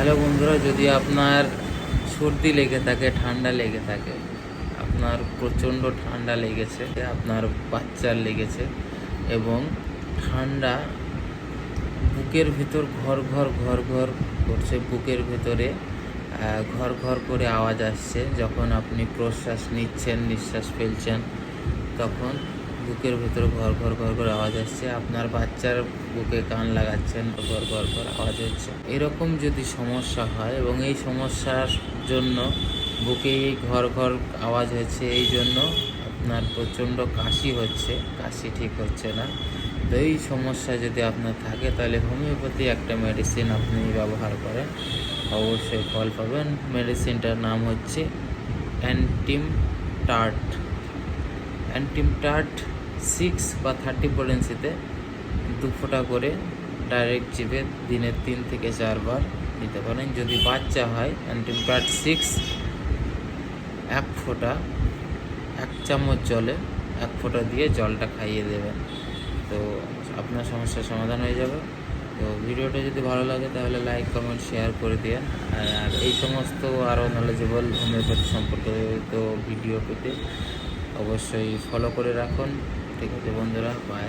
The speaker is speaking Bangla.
হ্যালো বন্ধুরা, যদি আপনার সর্দি লেগে থাকে, ঠান্ডা লেগে থাকে, আপনার প্রচণ্ড ঠান্ডা লেগেছে, আপনার বাচ্চার লেগেছে এবং ঠান্ডা বুকের ভিতর ঘর ঘর ঘর ঘর করছে, বুকের ভিতরে ঘর ঘর করে আওয়াজ আসছে, যখন আপনি প্রশ্বাস নিচ্ছেন, নিঃশ্বাস ফেলছেন, তখন বুকের ভিতরে ঘর ঘর ঘর করে আওয়াজ আসছে, আপনার বাচ্চার বুকে কান লাগাচ্ছেন, ঘর ঘর ঘর আওয়াজ হচ্ছে, এরকম যদি সমস্যা হয় এবং এই সমস্যার জন্য বুকে এই ঘর ঘর আওয়াজ হচ্ছে, এই জন্য আপনার প্রচণ্ড কাশি হচ্ছে, কাশি ঠিক হচ্ছে না, তো এই সমস্যা যদি আপনার থাকে তাহলে হোমিওপ্যাথি একটা মেডিসিন আপনি ব্যবহার করেন, অবশ্যই ফল পাবেন। মেডিসিনটার নাম হচ্ছে অ্যান্টিমটার্ট। অ্যান্টিমটার্ট 6 বা 30 পোটেন্সিতে 2 ফোঁটা করে ডাইরেক্ট জিভে দিনে 3 থেকে 4 বার নিতে পারেন। যদি বাচ্চা হয়, অ্যান্টিমটার্ট 6 1 ফোঁটা 1 চামচ জলে 1 ফোঁটা দিয়ে জলটা খাইয়ে দেবেন, তো আপনার সমস্যার সমাধান হয়ে যাবে। তো ভিডিওটা যদি ভালো লাগে তাহলে লাইক, কমেন্ট, শেয়ার করে দিন। আর এই সমস্ত আরও নলেজেবল হোমিওপ্যাথি সম্পর্কিত ভিডিও পেতে অবশ্যই ফলো করে রাখুন। ঠিক আছে বন্ধুরা, বাই।